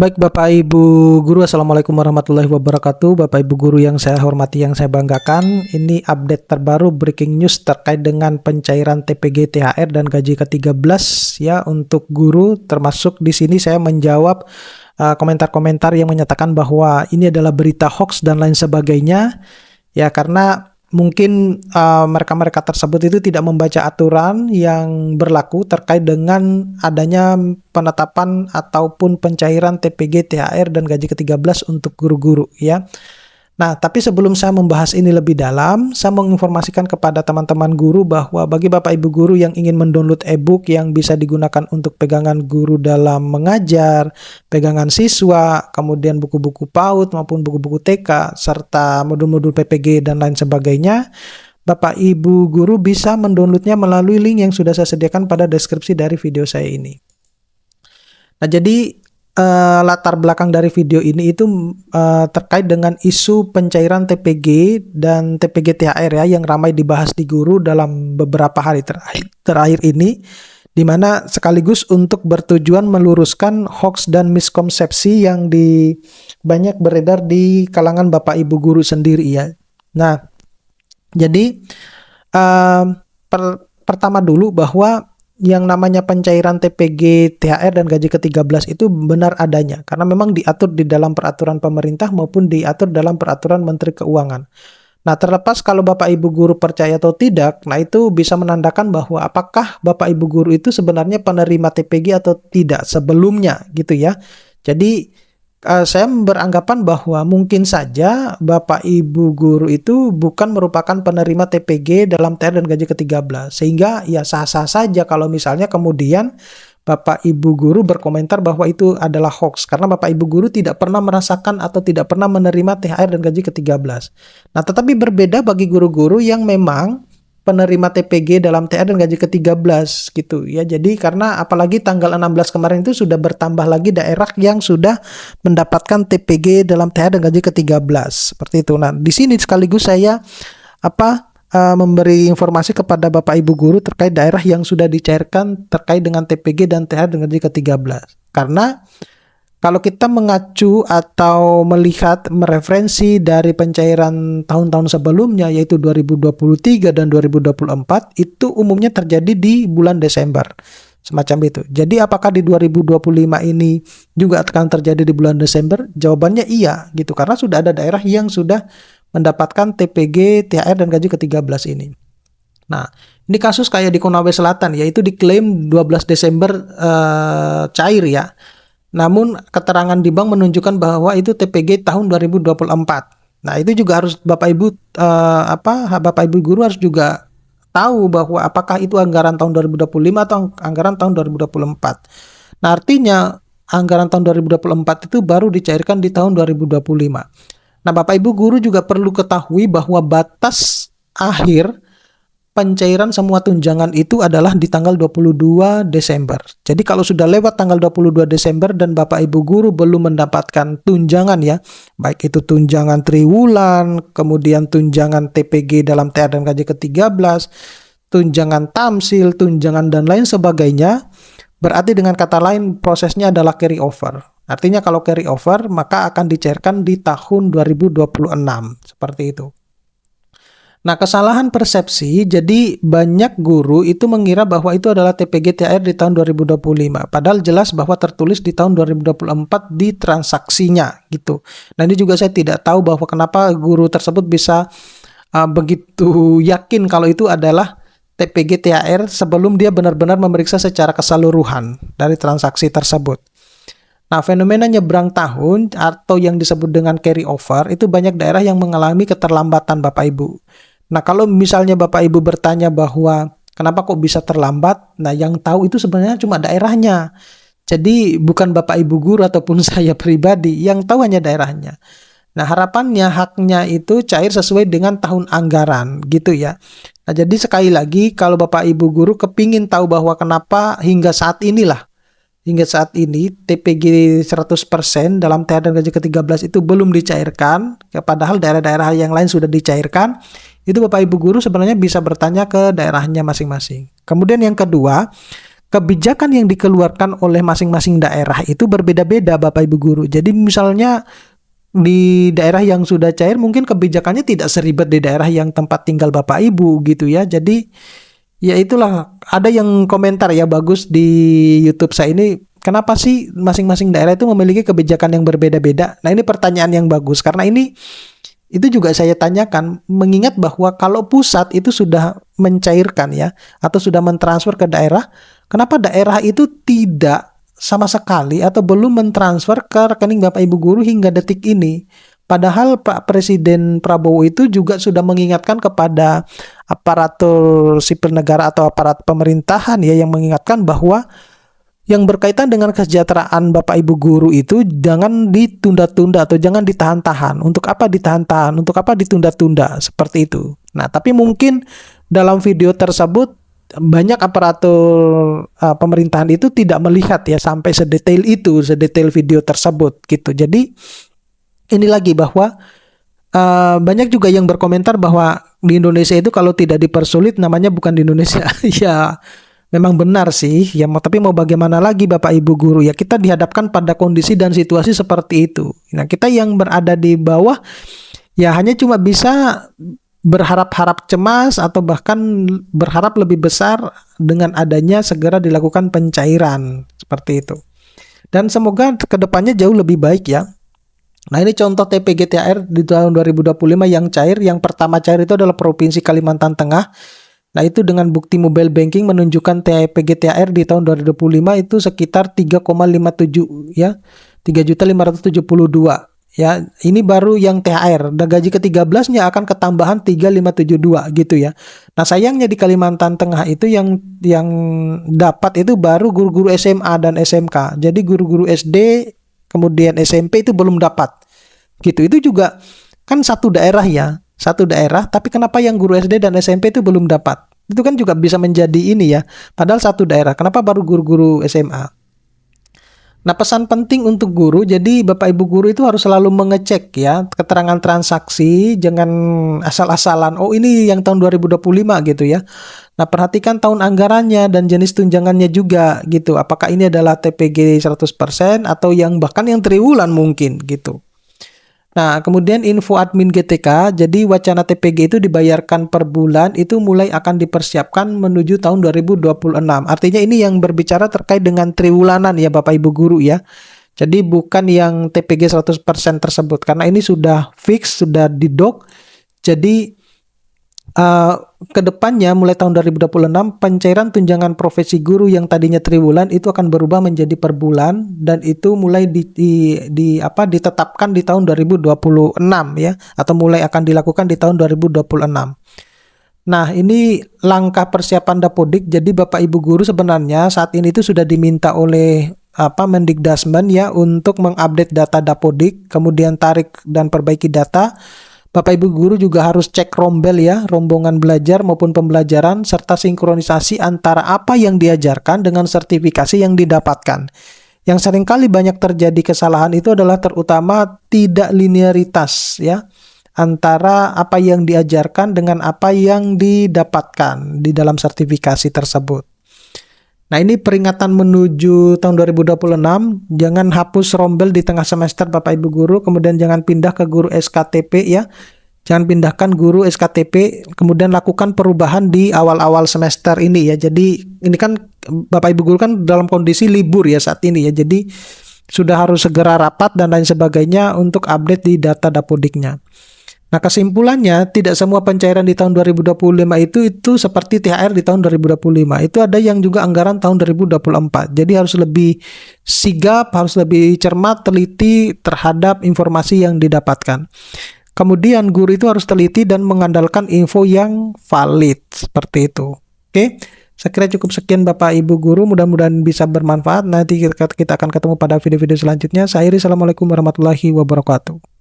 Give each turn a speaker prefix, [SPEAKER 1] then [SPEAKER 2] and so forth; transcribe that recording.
[SPEAKER 1] Baik Bapak Ibu Guru, Assalamualaikum warahmatullahi wabarakatuh. Bapak Ibu Guru yang saya hormati, yang saya banggakan, ini update terbaru breaking news terkait dengan pencairan TPG, THR, dan gaji ke-13 ya untuk guru. Termasuk di sini saya menjawab komentar-komentar yang menyatakan bahwa ini adalah berita hoax dan lain sebagainya. Ya, karena mungkin mereka-mereka tersebut itu tidak membaca aturan yang berlaku terkait dengan adanya penetapan ataupun pencairan TPG, THR, dan gaji ke-13 untuk guru-guru ya. Nah, tapi sebelum saya membahas ini lebih dalam, saya menginformasikan kepada teman-teman guru bahwa bagi Bapak Ibu guru yang ingin mendownload e-book yang bisa digunakan untuk pegangan guru dalam mengajar, pegangan siswa, kemudian buku-buku PAUD maupun buku-buku TK, serta modul-modul PPG dan lain sebagainya, Bapak Ibu guru bisa mendownloadnya melalui link yang sudah saya sediakan pada deskripsi dari video saya ini. Nah, jadi latar belakang dari video ini itu terkait dengan isu pencairan TPG dan TPG THR ya, yang ramai dibahas di guru dalam beberapa hari terakhir ini, di mana sekaligus untuk bertujuan meluruskan hoax dan miskonsepsi yang banyak beredar di kalangan Bapak Ibu guru sendiri ya. Nah, jadi pertama dulu bahwa yang namanya pencairan TPG, THR, dan gaji ke-13 itu benar adanya karena memang diatur di dalam peraturan pemerintah maupun diatur dalam peraturan Menteri Keuangan. Nah, terlepas kalau Bapak Ibu guru percaya atau tidak, nah itu bisa menandakan bahwa apakah Bapak Ibu guru itu sebenarnya penerima TPG atau tidak sebelumnya gitu ya. Jadi saya beranggapan bahwa mungkin saja Bapak Ibu guru itu bukan merupakan penerima TPG dalam THR dan gaji ke-13. Sehingga ya sah-sah saja kalau misalnya kemudian Bapak Ibu guru berkomentar bahwa itu adalah hoax. Karena Bapak Ibu guru tidak pernah merasakan atau tidak pernah menerima THR dan gaji ke-13. Nah, tetapi berbeda bagi guru-guru yang memang penerima TPG dalam THR dan gaji ke-13 gitu ya. Jadi karena apalagi tanggal 16 kemarin itu sudah bertambah lagi daerah yang sudah mendapatkan TPG dalam THR dan gaji ke-13 seperti itu. Nah, di sini sekaligus saya memberi informasi kepada Bapak Ibu guru terkait daerah yang sudah dicairkan terkait dengan TPG dan THR dan gaji ke-13. Karena kalau kita mengacu atau melihat mereferensi dari pencairan tahun-tahun sebelumnya yaitu 2023 dan 2024 itu umumnya terjadi di bulan Desember. Semacam itu. Jadi apakah di 2025 ini juga akan terjadi di bulan Desember? Jawabannya iya gitu karena sudah ada daerah yang sudah mendapatkan TPG, THR, dan gaji ke-13 ini. Nah, ini kasus kayak di Konawe Selatan yaitu diklaim 12 Desember cair ya. Namun keterangan di bank menunjukkan bahwa itu TPG tahun 2024. Nah, itu juga harus Bapak Ibu guru harus juga tahu bahwa apakah itu anggaran tahun 2025 atau anggaran tahun 2024. Nah, artinya anggaran tahun 2024 itu baru dicairkan di tahun 2025. Nah, Bapak Ibu guru juga perlu ketahui bahwa batas akhir pencairan semua tunjangan itu adalah di tanggal 22 Desember. Jadi kalau sudah lewat tanggal 22 Desember dan Bapak Ibu guru belum mendapatkan tunjangan ya, baik itu tunjangan triwulan, kemudian tunjangan TPG dalam THR dan gaji ke-13, tunjangan tamsil, tunjangan dan lain sebagainya, berarti dengan kata lain prosesnya adalah carry over. Artinya kalau carry over maka akan dicairkan di tahun 2026, seperti itu. Nah, kesalahan persepsi, jadi banyak guru itu mengira bahwa itu adalah TPG THR di tahun 2025. Padahal jelas bahwa tertulis di tahun 2024 di transaksinya gitu. Nah, ini juga saya tidak tahu bahwa kenapa guru tersebut bisa begitu yakin kalau itu adalah TPG THR sebelum dia benar-benar memeriksa secara keseluruhan dari transaksi tersebut. Nah, fenomena nyebrang tahun atau yang disebut dengan carry over itu banyak daerah yang mengalami keterlambatan Bapak Ibu. Nah, kalau misalnya Bapak Ibu bertanya bahwa kenapa kok bisa terlambat, nah yang tahu itu sebenarnya cuma daerahnya. Jadi bukan Bapak Ibu guru ataupun saya pribadi, yang tahu hanya daerahnya. Nah, harapannya haknya itu cair sesuai dengan tahun anggaran gitu ya. Nah, jadi sekali lagi kalau Bapak Ibu guru kepingin tahu bahwa kenapa hingga saat ini TPG 100% dalam THR dan gaji ke-13 itu belum dicairkan, padahal daerah-daerah yang lain sudah dicairkan. Itu Bapak Ibu guru sebenarnya bisa bertanya ke daerahnya masing-masing. Kemudian yang kedua, kebijakan yang dikeluarkan oleh masing-masing daerah itu berbeda-beda Bapak Ibu guru. Jadi misalnya di daerah yang sudah cair mungkin kebijakannya tidak seribet di daerah yang tempat tinggal Bapak Ibu gitu ya. Jadi ya itulah, ada yang komentar ya bagus di YouTube saya ini, kenapa sih masing-masing daerah itu memiliki kebijakan yang berbeda-beda? Nah, ini pertanyaan yang bagus karena itu juga saya tanyakan, mengingat bahwa kalau pusat itu sudah mencairkan ya, atau sudah mentransfer ke daerah, kenapa daerah itu tidak sama sekali atau belum mentransfer ke rekening Bapak Ibu guru hingga detik ini? Padahal Pak Presiden Prabowo itu juga sudah mengingatkan kepada aparatur sipil negara atau aparat pemerintahan ya, yang mengingatkan bahwa yang berkaitan dengan kesejahteraan Bapak Ibu guru itu jangan ditunda-tunda atau jangan ditahan-tahan. Untuk apa ditahan-tahan? Untuk apa ditunda-tunda? Seperti itu. Nah, tapi mungkin dalam video tersebut banyak aparatur pemerintahan itu tidak melihat ya sampai sedetail itu, sedetail video tersebut gitu. Jadi ini lagi bahwa banyak juga yang berkomentar bahwa di Indonesia itu kalau tidak dipersulit namanya bukan di Indonesia. Ya, memang benar sih, ya tapi mau bagaimana lagi Bapak Ibu guru ya, kita dihadapkan pada kondisi dan situasi seperti itu. Nah, kita yang berada di bawah ya hanya cuma bisa berharap-harap cemas atau bahkan berharap lebih besar dengan adanya segera dilakukan pencairan seperti itu. Dan semoga kedepannya jauh lebih baik ya. Nah, ini contoh TPG THR di tahun 2025 yang cair. Yang pertama cair itu adalah Provinsi Kalimantan Tengah. Nah, itu dengan bukti mobile banking menunjukkan TPG THR di tahun 2025 itu sekitar 3,57 ya. 3.572 ya. Ini baru yang THR. Dan gaji ke-13-nya akan ketambahan 3.572 gitu ya. Nah, sayangnya di Kalimantan Tengah itu yang dapat itu baru guru-guru SMA dan SMK. Jadi guru-guru SD kemudian SMP itu belum dapat. Gitu. Itu juga kan satu daerah ya. Satu daerah, tapi kenapa yang guru SD dan SMP itu belum dapat? Itu kan juga bisa menjadi ini ya, padahal satu daerah. Kenapa baru guru-guru SMA? Nah, pesan penting untuk guru, jadi Bapak Ibu guru itu harus selalu mengecek ya keterangan transaksi, jangan asal-asalan, oh ini yang tahun 2025 gitu ya. Nah, perhatikan tahun anggarannya dan jenis tunjangannya juga gitu. Apakah ini adalah TPG 100% atau yang bahkan yang triwulan mungkin gitu. Nah, kemudian info admin GTK, jadi wacana TPG itu dibayarkan per bulan, itu mulai akan dipersiapkan menuju tahun 2026. Artinya ini yang berbicara terkait dengan triwulanan ya Bapak Ibu guru ya. Jadi bukan yang TPG 100% tersebut, karena ini sudah fix, sudah didok. Jadi kedepannya mulai tahun 2026 pencairan tunjangan profesi guru yang tadinya triwulan itu akan berubah menjadi per bulan, dan itu mulai ditetapkan di tahun 2026 ya, atau mulai akan dilakukan di tahun 2026. Nah, ini langkah persiapan Dapodik. Jadi Bapak Ibu guru sebenarnya saat ini itu sudah diminta oleh Mendikdasmen ya untuk mengupdate data Dapodik, kemudian tarik dan perbaiki data. Bapak Ibu guru juga harus cek rombel ya, rombongan belajar maupun pembelajaran, serta sinkronisasi antara apa yang diajarkan dengan sertifikasi yang didapatkan. Yang seringkali banyak terjadi kesalahan itu adalah terutama tidak linearitas ya, antara apa yang diajarkan dengan apa yang didapatkan di dalam sertifikasi tersebut. Nah, ini peringatan menuju tahun 2026, jangan hapus rombel di tengah semester Bapak Ibu guru, kemudian jangan pindah ke guru SKTP ya. Jangan pindahkan guru SKTP, kemudian lakukan perubahan di awal-awal semester ini ya. Jadi ini kan Bapak Ibu guru kan dalam kondisi libur ya saat ini ya. Jadi sudah harus segera rapat dan lain sebagainya untuk update di data Dapodiknya. Nah, kesimpulannya tidak semua pencairan di tahun 2025 itu seperti THR di tahun 2025. Itu ada yang juga anggaran tahun 2024. Jadi harus lebih sigap, harus lebih cermat, teliti terhadap informasi yang didapatkan. Kemudian guru itu harus teliti dan mengandalkan info yang valid. Seperti itu. Oke, saya kira cukup sekian Bapak Ibu guru. Mudah-mudahan bisa bermanfaat. Nanti kita akan ketemu pada video-video selanjutnya. Saya Iri, assalamualaikum warahmatullahi wabarakatuh.